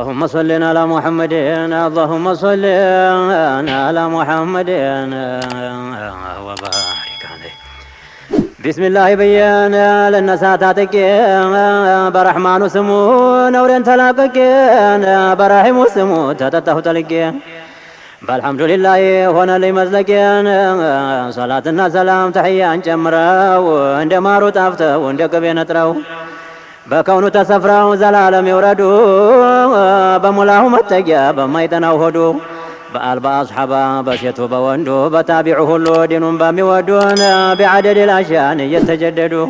اللهم صل على محمد اللهم صل على محمد وبارك عليه بسم الله بيان للنساتاتك برحمن سمو نورين تلاقك برحم سمو تتته تلك بالحمد لله هنا لي مزلك صلاتنا سلام تحيان جمرا وعند مارو تافته وعند كبين تراو بكونو تسفراو زلالم يوردو بمولاه متجا بما يتناوهدو بألبا أصحابا بسيتو بوندو بتابعه اللو دينهم بميودون بعدد الأشيان يتجددو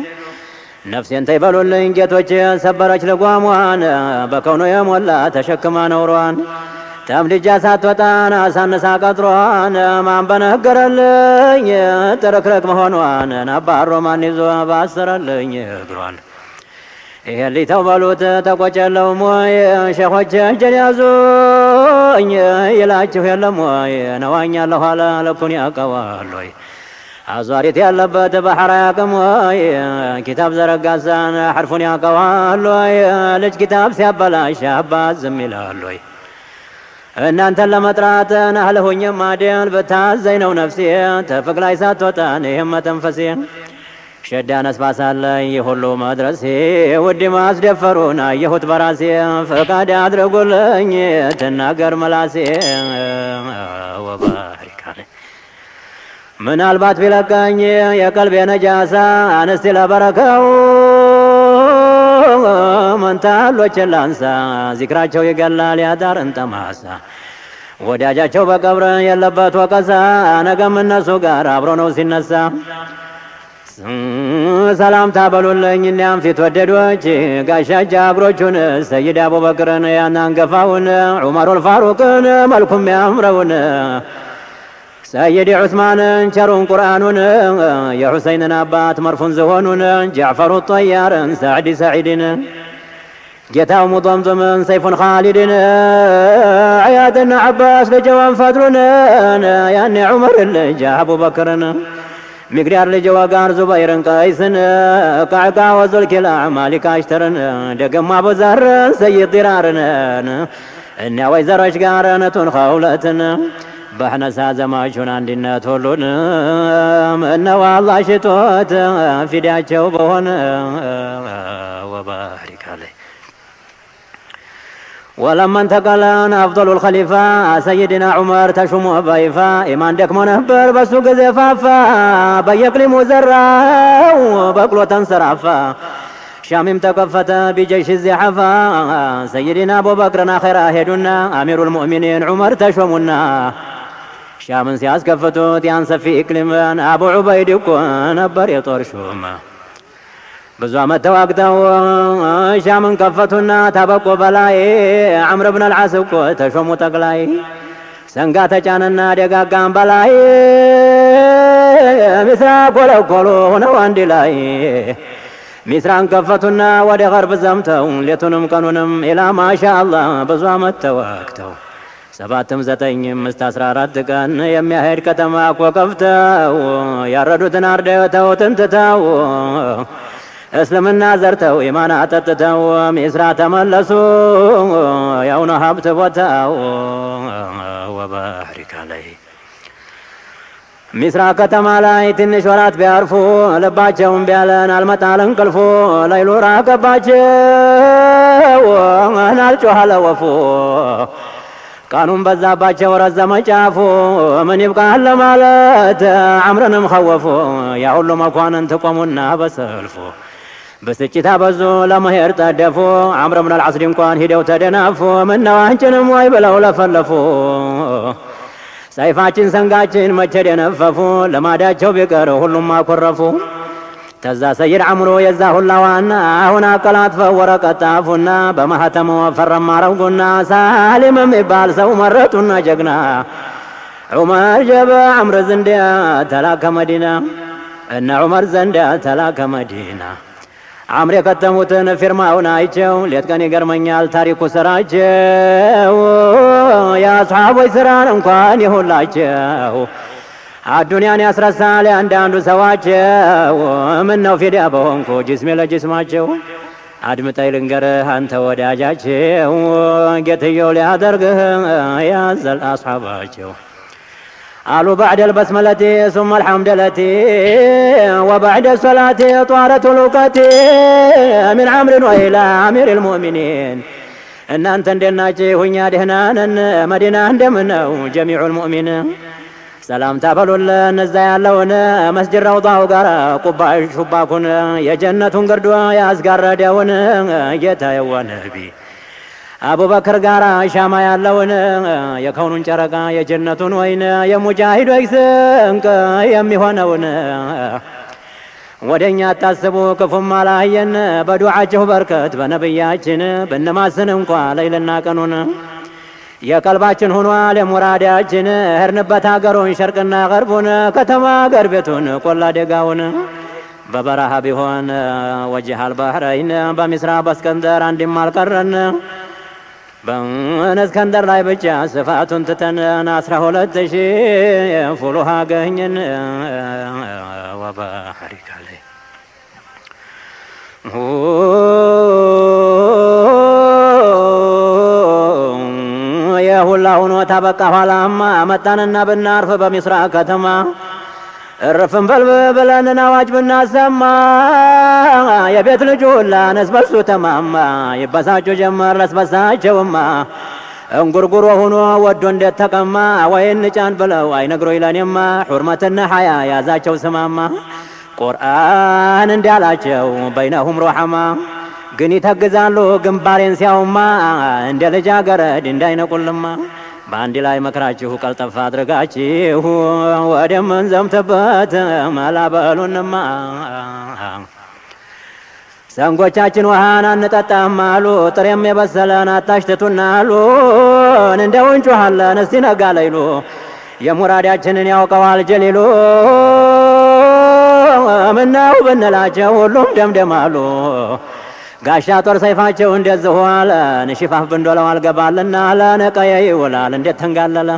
نفسي انتي بلو اللينجيتوش سبرش لقواموان بكونو يمولا تشكما نوروان تملي جاسات وطانا سانسا قطروان ما بنهقر اللين تركرك مهونوان نبار رومان نزو باسر اللين يقروان اللي توبلوت تقوچلو موي شيخوچ جنازو يلاچو يلموي نوانيا الله على لكون يقوالوي ازاريت يالبت بحر يقموي كتاب زرقاسان حرفون يقوالوي لج كتاب سيابلاش اباز زميلالوي ان انت لمطرات نهلهوني مادين بتازينو نفسي تفق لاي ساتوتان يهم تنفسين شدان اسباس الله يهلو مدرسي ودي ما اسدفرونا يهوت براسي فقاد ادرغولኝ تناገር ملاسي وبارك عليه من البات بلقاኝ የቀልቤ ነጃሳ አንስቲ ለበረከው መንታሎች ላንሳ ዚክራቸው ይገላል ያዳርን ጠማሳ ወዳጃቸው በቀብር የለበት ወቀሳ ነገም እነሱ ጋር አብሮ ነው ሲነሳ سلام تابلولኝ እኛም ፊት ወደዶች ጋሻጃ አብሮቹን ሰይድ አቡበክርን ያናንገፋውን ዑመሩል ፋሩቅን መልኩም ያምረውን ሰይድ ዑስማንን ቸሩን ቁርአኑን የሁሰይንን አባት መርፉን ዝሆኑን ጃዕፈሩ ጠያርን ሰዕዲ ሰዒድን ጌታው ሙጠምጥምን ሰይፉን ኻሊድን አያድን አባስ ልጀዋን ፈድሩን ያኔ ዑመር ልጅ አቡበክርን مقدار لجواقار زبيرن قيسن قعقا وزلكلا مالك اشترن دقم ابو زهر سيد ضرارن اني ويزر اشقارن تنخولتن بحنا سازماشون عندنا تولون انه والله شتوت في داچو بهون وبارك عليه ولما انتقل أفضل الخليفة سيدنا عمر تشمو بايفا إيمان دكمو نهبر بسوق زفافا بيقلي مزرع وبقلو تنصرفا شامم تكفت بجيش الزحفا سيدنا أبو بكر آخر هدنا أمير المؤمنين عمر تشمونا شامن سياس كفتو تيان سفي إكلمان أبو عبيد يكون بريط ورشوما بزوامة توقتو شامن كفتنا تبقو بلاي عمرو بن العاص تشومو تقلاي سنقات جاننا دقاقان بلاي مسرا كولو كولو نوان دلاي مسران كفتنا ودي غرب زمتو ليتنم قانونم إلى ما شاء الله بزوامة توقتو سباتم زتينم مستاسرارات كان يمي هيد كتماك وقفتو ياردو تنار ديوتو تنتتو اسلمنا زرتو ايمان اتتتو مسرا تملسو يونا حبت بوتاو وبارك عليه مسرا كتما لاي تنش ورات بيعرفو لباچون بيالن المطال انقلفو ليلو راكباچو نالچو حلوفو قانون بزاباچو رزم چافو من يبقى لمالت عمرن مخوفو يا ሁሉ መኳንን ተቆሙና በሰልፉ بسجتا بزو لما يرتدفو عمرو بن العاص እንኳን ሄደው ተደናፉ ምነው አንቺንም ወይ ብለው ለፈለፉ ሰይፋችን ሰንጋችን መቼ ደነፈፉ ለማዳቸው ቢቀር ሁሉም አኮረፉ ተዛ ሰይድ አምሮ የዛ ሁላ ዋና አሁን አቀላጥፈው ወረቀት ጣፉና በማህተሙ ፈረም አረጉና ሳሊም የሚባል ሰው መረጡና ጀግና ዑመር ጀበ አምር ዘንዳ ተላከ መዲና እና ዑመር ዘንዳ ተላከ መዲና عمري كتموتن فيرماونا ايچو ليت كان يگرمኛል ታሪኩ ስራቸው يا اصحاب ويسران እንኳን ይሁላቸው አዱንያን ያስረሳል አንዳንዱ ሰዋቸው ምን ነው ፊዳ በሆንኩ ጅስሜ ለጅስማቸው አድምጠኝ ልንገርህ አንተ ወዳጃቸው ጌትየው ሊያደርግህ ያዘል አስሓባቸው አሉ بعد البسملة ثم الحمدلة وبعد الصلاة طارت الوقت من عمر وإلى أمير المؤمنين እናንተ እንደናችሁ እኛ ደህና ነን መዲና እንደምነው جميع المؤمنين ሰላምታ በሉልን እዛ ያለውን መስጂድ ረውዳው ጋር ቁባይ ሹባኩን የጀነቱን ግርዶ ያስጋረደውን ጌታዬው ነቢ አቡበክር ጋር ሻማ ያለውን የከውኑን ጨረቃ የጀነቱን ወይን የሙጃሂዶች ስንቅ የሚሆነውን ወደኛ አታስቡ ክፉም አላየን በዱዓችሁ በርከት በነብያችን ብንማስን እንኳ ለይልና ቀኑን የቀልባችን ሆኗል የሙራዳችን ህርንበት ሀገሩን ሸርቅና ገርቡን ከተማ ገር ቤቱን ቆላ ደጋውን በበረሃ ቢሆን ወጅሃል ባህረይን በሚስራ በእስከንደር አንድም አልቀረን በእስከንደር ላይ ብቻ ስፋቱን ትተን 12,000 ፉሉሃ ገኘን ወባሪክ አለይ የሁላ ሆኖ ታበቃ ኋላማ መጣንና ብናርፍ በሚስራ ከተማ እርፍን በልብለን አዋጅ ብናሰማ የቤት ልጅ ሁላ ነስበሱ ተማማ ይበሳጩ ጀመር ለስበሳቸውማ እንጉርጉሮ ሆኖ ወዶ እንዴት ተቀማ ወይን ጫን ብለው አይነግሮኝ ለኔማ ሑርመትና ሐያ ያዛቸው ስማማ ቁርአን እንዳላቸው በይነሁም ሩሐማ ግን ይተግዛሉ ግንባሬን ሲያውማ እንደ ልጃገረድ እንዳይነቁልማ በአንድ ላይ መክራችሁ ቀልጠፋ አድርጋችሁ ወደምንዘምትበት መላ በሉንማ ሰንጎቻችን ውሃን አንጠጣም አሉ ጥሬም የበሰለን አታሽትቱና አሉን እንደው እንጮኻለን እስቲ ነጋ ለይሉ የሙራዳችንን ያውቀዋል ጀሊሉ ምነው ብንላቸው ሁሉም ደምደማሉ ጋሻ ጦር ሰይፋቸው እንደዚህ ሆነን ሽፋፍ ብንዶለው አልገባልና ለነቀየ ይውላል እንዴት ተንጋለለ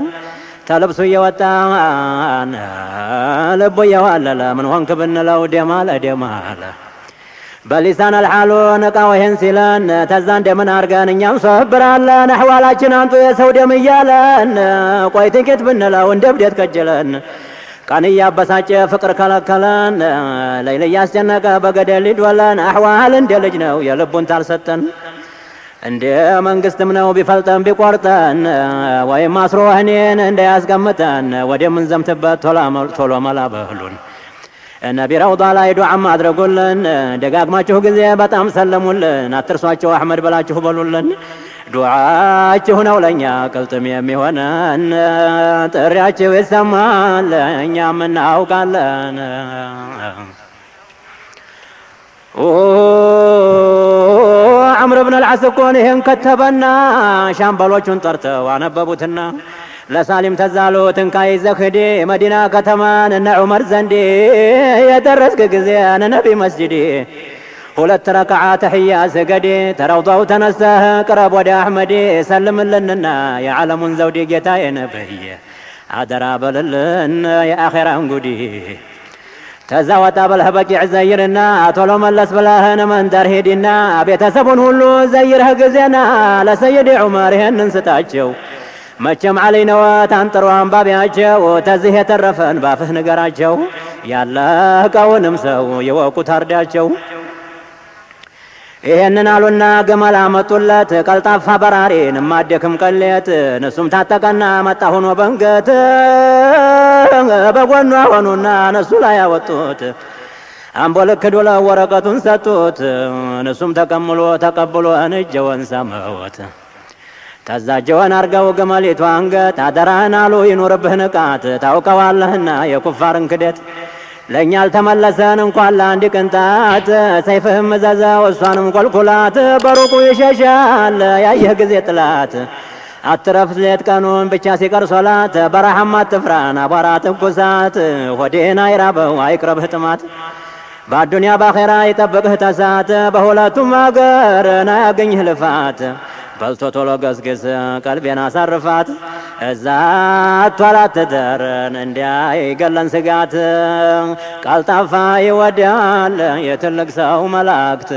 ተልብሱ እየወጣን ልቡ እየዋለለ ምን ሆንክ ብንለው ደማለ በሊሳን አልሓሉ ነቃው ይህን ሲለን ተዛ እንደምን አርገን እኛም ሶብራለን አሕዋላችን አንቱ የሰው ደም እያለን ቆይ ጥቂት ብንለው እንደ ብዴት ከጀለን ቀን እያበሳጨ ፍቅር ከለከለን ለይል እያስጨነቀ በገደል ሊድወለን አሕዋል እንደ ልጅ ነው የልቡን ታልሰጠን እንደ መንግስትም ነው ቢፈልጠን ቢቆርጠን ወይም አስሮ ወህኔን እንዳያስቀምጠን ወደምንዘምትበት ቶሎ መላ በሉን ነቢ ረውዳ ላይ ዱዓም አድርጉልን ደጋግማችሁ ጊዜ በጣም ሰለሙልን አትርሷቸው አሕመድ በላችሁ በሉልን ዱዓችሁ ነው ለኛ ቅልጥም የሚሆነን ጥሪያችሁ ይሰማል እኛም እናውቃለን ዐምር ብን አልዓስ እኮን ይህን ከተበና ሻምበሎቹን ጠርተው አነበቡትና ለሳሊም ተዛሉት እንካ ይዘህ ሂድ መዲና ከተማን እነ ዑመር ዘንድ የደረስክ ጊዜ ነቢ መስጂድ ሁለት ረክዓ ተሕያ ስገድ ተረውዳው ተነሳህ ቅረብ ወደ አሕመድ ሰልምልንና የዓለሙን ዘውድ ጌታዬ ነብይ አደራ በልልን የአኼራን ጉዲ ተዛ ወጣ በልህ በቂዕ ዘይርና ቶሎ መለስ ብለህን መንደር ሂድና ቤተሰቡን ሁሉ ዘይርህ ጊዜና ለሰይድ ዑመር ይህንን ስጣቸው መቼም ዓለይ ነወት አንጥሮ አንባቢያቸው ተዚህ የተረፈን ባፍህ ንገራቸው ያለቀውንም ሰው የወቁት አርዳቸው ይሄንን አሉና ግመል አመጡለት ቀልጣፋ በራሪን ማደክም ቀሌት እነሱም ታጠቀና መጣ ሆኖ በንገት በጎኗ ሆኑና እነሱ ላይ ያወጡት አምቦልክ ዶላ ወረቀቱን ሰጡት እነሱም ተቀብሎ እንጀወን ሰመውት ተዛጀወን አርገው ግመሊቱ አንገት አደራህን አሉ ይኖርብህ ንቃት ታውቀዋለህና የኩፋርን ክደት ለኛ አልተመለሰን እንኳን ለአንድ ቅንጣት ሰይፍህም መዘዘው እሷንም ቆልኩላት በሩቁ ይሸሻል ያየህ ጊዜ ጥላት አትረፍ ሌት ቀኑን ብቻ ሲቀር ሶላት በረሃም አትፍራን አቧራ ትኩሳት ሆዴን አይራበው አይቅረብህ ጥማት በአዱንያ ባኼራ ይጠብቅህ ተሳት በሁለቱም አገር ናያገኝህ ልፋት በልቶ ቶሎ ገስግስ ቀልቤን አሳርፋት እዛ ቷላት ተደረን እንዳይገለን ስጋት ቀልጣፋ ይወዳል የትልቅ ሰው መላእክት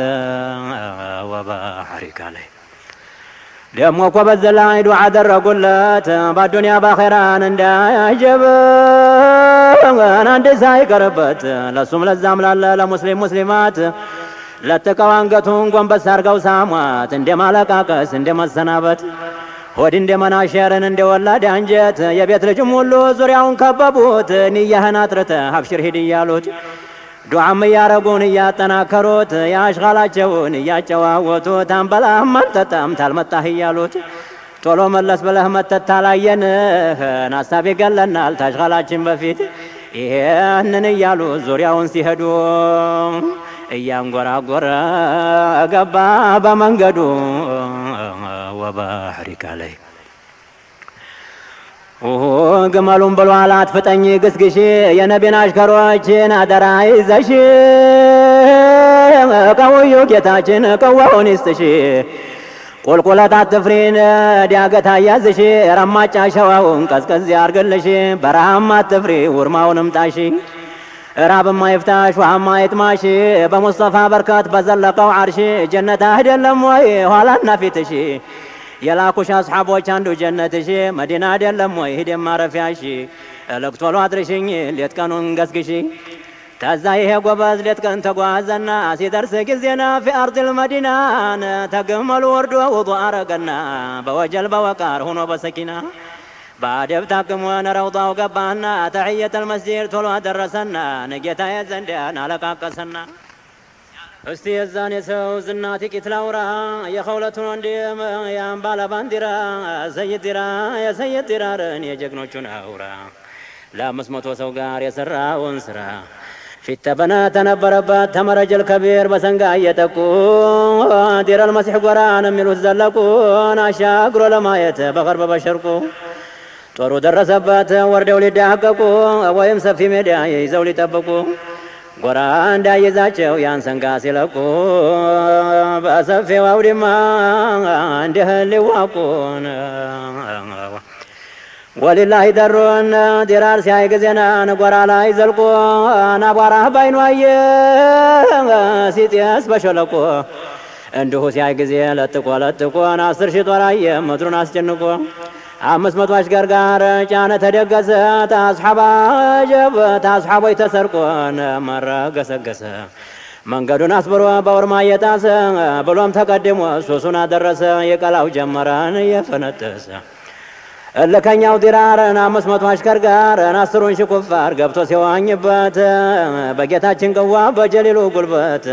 ወባሕሪካ ላይ ደሞ እኮ በዚህ ላይ ዱዓ አደረጉለት በዱንያ በአኼራን እንዳያጀብ አንድ ሳይቀርበት ለሱም ለዛም ላለ ለሙስሊም ሙስሊማት ለተቀው አንገቱን ጎንበስ አርገው ሳሟት እንደ ማለቃቀስ እንደ መሰናበት ሆድ እንደ መናሸርን እንደ ወላድ አንጀት የቤት ልጅም ሁሉ ዙሪያውን ከበቡት ንያህን አጥርተህ አብሽር ሂድ እያሉት ዱዓም እያረጉን እያጠናከሩት ያሽኻላቸውን እያጨዋወቱት አንበላህም አንጠጣም ታልመጣህ እያሉት ቶሎ መለስ ብለህ መተት ታላየንህ ሀሳብ ይገለናል ታሽኻላችን በፊት ይሄንን እያሉ ዙሪያውን ሲሄዱ እያንጎራጎረ ገባ በመንገዱ ወባሕሪካ ላይ ግመሉን ብሏል አትፍጠኝ ግስግሽ የነቢን አሽከሮችን አደራ ይዘሽ ቀውዩ ጌታችን ቀዋውን ይስጥሽ ቁልቁለት አትፍሪን ዳገት አያዝሽ ረማጫ ሸዋውን ቀዝቀዝ ያርግልሽ በረሃም አትፍሪ ውርማውንም ጣሽ ራብማ ይፍታሽ ውሃማ ይጥማሽ በሙስጠፋ በርከት በዘለቀው ዓርሽ ጀነት አይደለም ወይ ኋላና ፊትሽ የላኩሽ አስሓቦች አንዱ ጀነትሽ መዲና አይደለም ወይ ሂደን ማረፊያሽ እልክ ቶሎ አድርሽኝ ሌት ቀኑን ገስግሽ ተዛ ይሄ ጎበዝ ሌት ቀን ተጓዘና ሲደርስ ጊዜና ፊ አርድል መዲናን ተግመሉ ወርዶ ውዱእ አረገና በወጀል በወቃር ሆኖ በሰኪና بعدب تاكمون روضاو قبانا تحية المسجد طلوع درسنا نجيتا يزندان على قاقسنا استيزان يسو زناتي كتلاورا يا خولتون انديم يا امبالا بانديرا سيد ديرا يا سيد ديرارن يا جغنوچون اورا لا مسموتو سوغار يسرا ونسرا في التبنات نبربات تمرج الكبير بسنقا يتكو دير المسيح قران ميلو الزلقون اشاقر لما يتبغرب بشركو ጦሩ ደረሰበት ወርደው ሊዳቀቁ ወይም ሰፊ ሜዳ ይዘው ሊጠብቁ ጎራ እንዳይዛቸው ያን ሰንጋ ሲለቁ በሰፊው አውድማ እንዲህ ሊዋቁን ወሊላሂ ደሩን ዲራር ሲያይ ጊዜና ጎራ ላይ ዘልቆ አቧራ ባይኑ አየ ሲጤስ በሸለቆ እንዲሁ ሲያይ ጊዜ ለጥቆ 10 ሺህ ጦር አየ ምድሩን አስጨንቆ 500 አሽከር ጋር ጫነ ተደገሰ ታስሐባ ጀብ ታስሐቦይ ተሰርቆን መረገሰገሰ መንገዱን አስብሮ በወርማ የጣሰ ብሎም ተቀድሞ ሱሱን አደረሰ የቀላው ጀመራን የፈነጠሰ እልከኛው ዲራርን 500 አሽከር ጋር 10 ሺህ ኩፋር ገብቶ ሲዋኝበት በጌታችን ቅዋ በጀሊሉ ጉልበት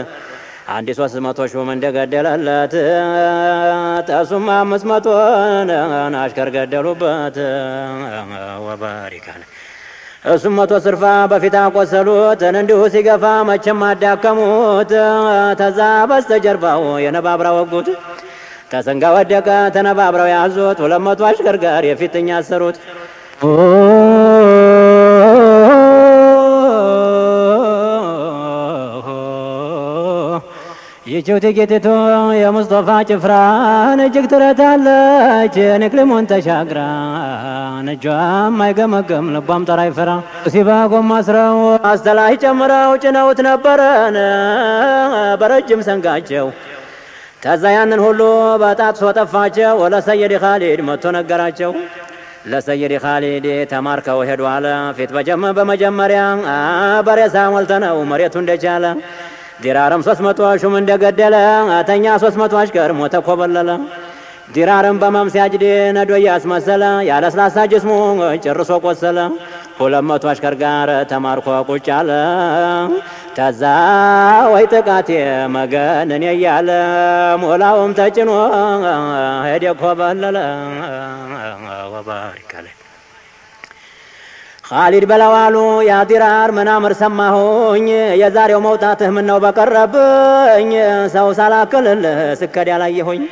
አንድ 300 ሹም እንደገደለለት ተሱማ 500 አሽከር ገደሉበት ወባሪካ እሱም 100 ስርፋ በፊት አቆሰሉት እንዲሁ ሲገፋ መቼም አዳከሙት ተዛ በስተጀርባው የነባብራ ወጉት ተሰንጋ ወደቀ ተነባብራው ያዙት 200 አሽከር ጋር የፊትኛ አሰሩት ይቹት ጌቲቱ የሙስጠፋ ጭፍራን እጅግ ትረታለች ንክልሙን ተሻግራ እጇም አይገመገም ልቧም ጠራ ይፈራ ሲባ ጎማ አስረው አስተላይ ጨምረው ጭነውት ነበረን በረጅም ሰንጋቸው ተዛ ያንን ሁሉ በጣጥሶ ጠፋቸው ለሰይድ ኻሊድ መጥቶ ነገራቸው ለሰይድ ኻሊድ ተማርከው ሄዱ አለ ፊት በመጀመሪያ በሬሳ ሞልተነው መሬቱ እንደቻለ ዲራርም 300 ሹም እንደገደለ አተኛ 300 አሽከር ሞተ ኮበለለ ዲራርም በመምሲያጅ ነዶ ያስመሰለ ያለ ስላሳ ጅስሙ ጨርሶ ቆሰለ 200 አሽከር ጋር ተማርኮ ቁጭ አለ ተዛ ወይ ጥቃቴ መገነን ያያለ ሞላውም ተጭኖ ሄደ ኮበለለ ወባሪካ ላይ ኻሊድ በለዋሉ ያ ዲራር መናምር ሰማሁኝ የዛሬው መውጣትህ ምን ነው በቀረብኝ ሰው ሳላከልልህ ስከድ ያላየሁኝ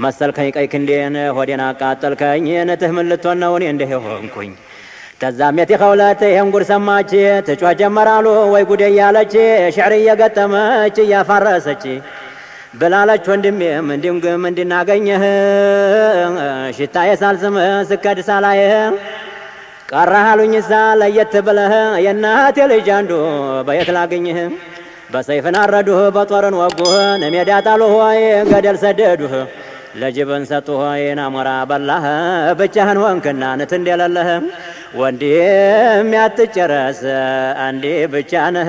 መሰልከኝ ቀይ ክንዴን ሆዴን አቃጠልከኝ ነትህ ምን ልትሆን ነው እኔ እንዲህ ሆንኩኝ ተዛሜት የኸውለት ይሄን ጉድ ሰማች ትጮህ ጀመራሉ ወይ ጉድ እያለች ሽዕር እየገጠመች እያፋረሰች ብላለች ወንድሜም እንዲም እንድናገኘህ ሽታዬ ሳልስምህ ስከድ ሳላይህ ቀረህ አሉኝሳ ለየት ብለህ የእናቴ ልጅ አንዱ በየት ላገኝህ በሰይፍን አረዱህ በጦርን ወጉህ ሜዳ ጣሉህ ወይ ገደል ሰደዱህ ለጅብን ሰጡህ ወይ ናሞራ በላህ ብቻህን ወንክና ንት እንደሌለህ ወንድም ያትጨረስ አንዴ ብቻ ነህ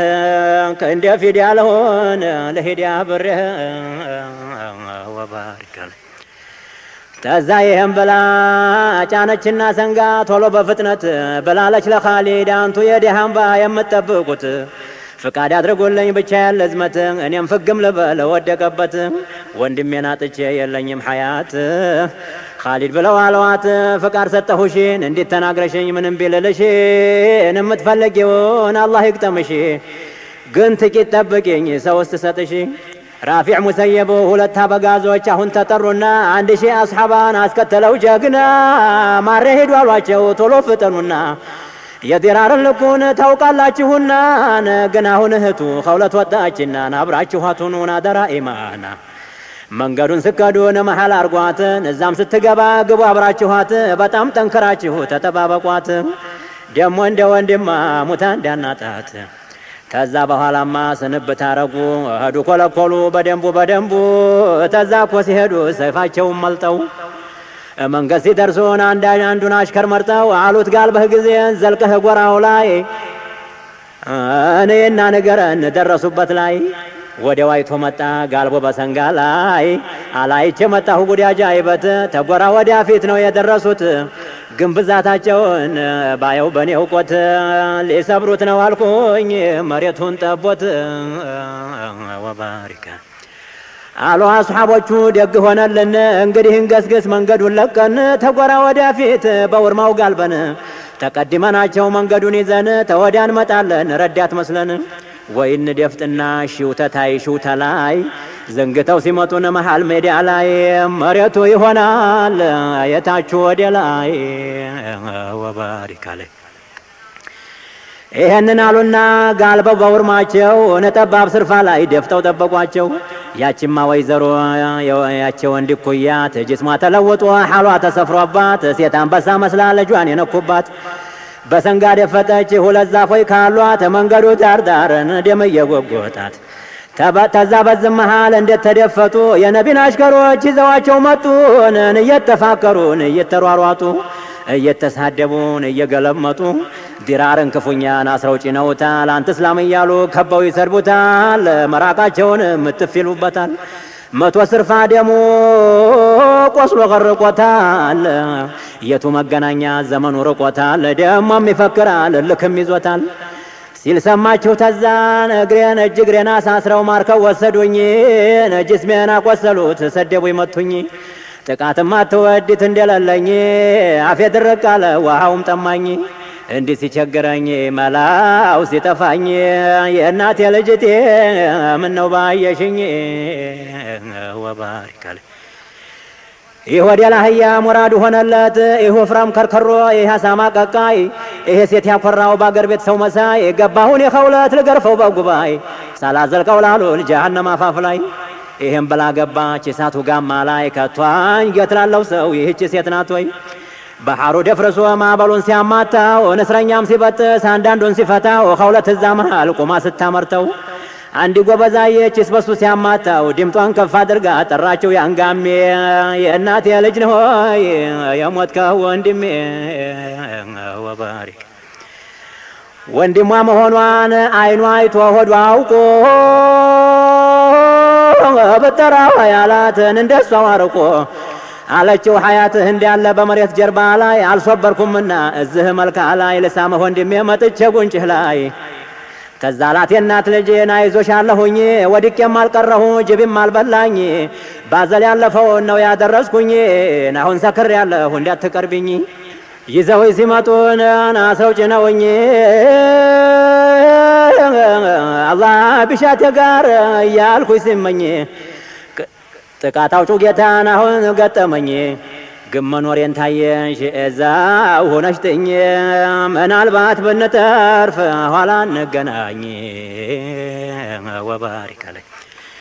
ከእንደ ፊዲያ ለሆን ለሂዲያ ብሬህ ወባሪካል ተዛ ይህም ብላ ጫነችና ሰንጋ ቶሎ በፍጥነት ብላለች ለኻሊድ አንቱ የዲሃምባ የምትጠብቁት ፍቃድ አድርጉልኝ ብቻ ያለ ዝመት እኔም ፍግም ልበል ወደቀበት ወንድሜን አጥቼ የለኝም ሐያት ኻሊድ ብለው አለዋት ፍቃድ ሰጠሁሽን እንዴት ተናግረሽኝ ምንም ቢልልሽ የምትፈልጊውን አላህ ይግጠምሽ ግን ጥቂት ጠብቂኝ ሰውስት ሰጥሽ ራፊዕ ሙሰየብ ሁለት አበጋዞች አሁን ተጠሩና 1000 አስሐባን አስከተለው ጀግና ማሬ ሄዱ አሏቸው ቶሎ ፍጠኑና የዲራርን ልኩን ታውቃላችሁና ግን አሁን እህቱ ኸውለት ወጣችና አብራችኋቱን አደራ ኢማና መንገዱን ስከዱን መሐል አርጓት እዛም ስትገባ ግቡ አብራችኋት በጣም ጠንከራችሁ ተጠባበቋት ደሞ እንደ ወንድማ ሙታ እንዳናጣት ተዛ በኋላማ ስንብት አረጉ ሄዱ ኮለኮሉ በደንቡ ተዛ እኮ ሲሄዱ ሰይፋቸውን መልጠው መንገድ ሲደርሱን አንዱን አሽከር መርጠው አሉት ጋልበህ ጊዜ ዘልቀህ ጎራው ላይ እኔና ንገረን ደረሱበት ላይ ወደ ዋይቶ መጣ ጋልቦ በሰንጋ ላይ አላይቼ መጣሁ ጉድ አጃይበት ተጎራ ወዲያ ፊት ነው የደረሱት ግን ብዛታቸውን ባየው በኔው ቆት ሊሰብሩት ነው አልኩኝ መሬቱን ጠቦት ወባሪካ አሉ አስሐቦቹ ደግ ሆነልን እንግዲህ እንገስግስ መንገዱን ለቀን ተጎራ ወዲያ ፊት በውርማው ጋልበን ተቀድመናቸው መንገዱን ይዘን ተወዳን መጣለን ረዳት መስለን ወይን ደፍጥና ሺውተታይ ሺውተላይ ዘንግተው ሲመጡን መሃል ሜዳ ላይ መሬቱ ይሆናል የታቹ ወደ ላይ ወባሪካለ ይሄንን አሉና ጋልበው በውርማቸው ነጠባብ ስርፋ ላይ ደፍተው ጠበቋቸው ያቺማ ወይዘሮ ያቸው እንዲኩያት ጅስማ ተለውጦ ሐሏ ተሰፍሮባት ሴት አንበሳ መስላ ልጇን የነኩባት በሰንጋ ደፈጠች ሁለት ዛፎች ካሏት መንገዱ ዳርዳርን ደም እየጎጎታት ተዛ በዝም መሃል እንደተደፈጡ የነቢን አሽከሮች ይዘዋቸው መጡን እየተፋከሩን እየተሯሯጡ እየተሳደቡን እየገለመጡ ዲራርን ክፉኛን አስረው ጭነውታል አንተ እስላም እያሉ ከበው ይሰድቡታል መራቃቸውን ምትፊሉበታል መቶ ስርፋ ደሙ ቆስሎ ቀርቆታል የቱ መገናኛ ዘመኑ ርቆታል ደሞም ይፈክራል ልክም ይዞታል ሲል ሰማችሁ ተዛን እግሬን እጅግሬን አሳስረው ማርከው ወሰዱኝ ጅስሜን አቆሰሉት ሰደቡኝ መቱኝ ጥቃትም አትወዲት እንደሌለኝ አፌ ድርቅ አለ ውሃውም ጠማኝ እንዲህ ሲቸግረኝ መላው ሲጠፋኝ የእናቴ ልጅቴ ምነው ባየሽኝ ወባሪካለ ይህ ወደ ላህያ ሙራዱ ሆነለት ይህ ወፍራም ከርከሮ ይህ አሳማ ቀቃይ ይህ ሴት ያኮራው ባገር ቤት ሰው መሳይ ገባሁን የኸውለት ልገርፈው በጉባኤ ሳላዘልቀው ላሉ ጀሃነም አፋፍ ላይ ይሄን በላ ገባች እሳቱ ጋማ ላይ ከቷኝ ገትላለው ሰው ይህች ሴት ናት ወይ ባህሩ ደፍርሶ ማዕበሉን ሲያማታው እስረኛም ሲበጥስ አንዳንዱን ሲፈታው ኸውለት እዛ መሃል ቆማ ስታመርተው አንዲ ጎበዛየች ስበሱ ሲያማታው ድምጧን ከፍ አድርጋ ጠራቸው ያንጋሜ የእናቴ ልጅ ነው የሞትከው ወንድሜ ወባሪክ ወንድሟ መሆኗን አይኗ አይቶ ሆዷ አውቆ በጠራው ያላትን እንደሷ አርቆ አለችው ሐያትህ እንዳለ በመሬት ጀርባ ላይ አልሶበርኩምና እዚህ መልካ ላይ ለሳመህ ወንድሜ መጥቼ ጉንጭህ ላይ ተዛላት የናት ልጄን አይዞሻለሁኝ ወድቄም አልቀረሁ ጅብም አልበላኝ ባዘል ያለፈው ነው ያደረስኩኝ አሁን ሰክር ያለሁ እንዳትቀርብኝ ይዘው ሲመጡን አስረው ጭነውኝ አላህ ቢሻቴ ጋር ያልኩኝ ሲመኝ ጥቃታው ጌታን አሁን ገጠመኝ ግን መኖሬን ታየሽ እዛው ሆነሽ ጥኝ ምናልባት ብንተርፍ ኋላ እንገናኝ ወባሪክ አለኝ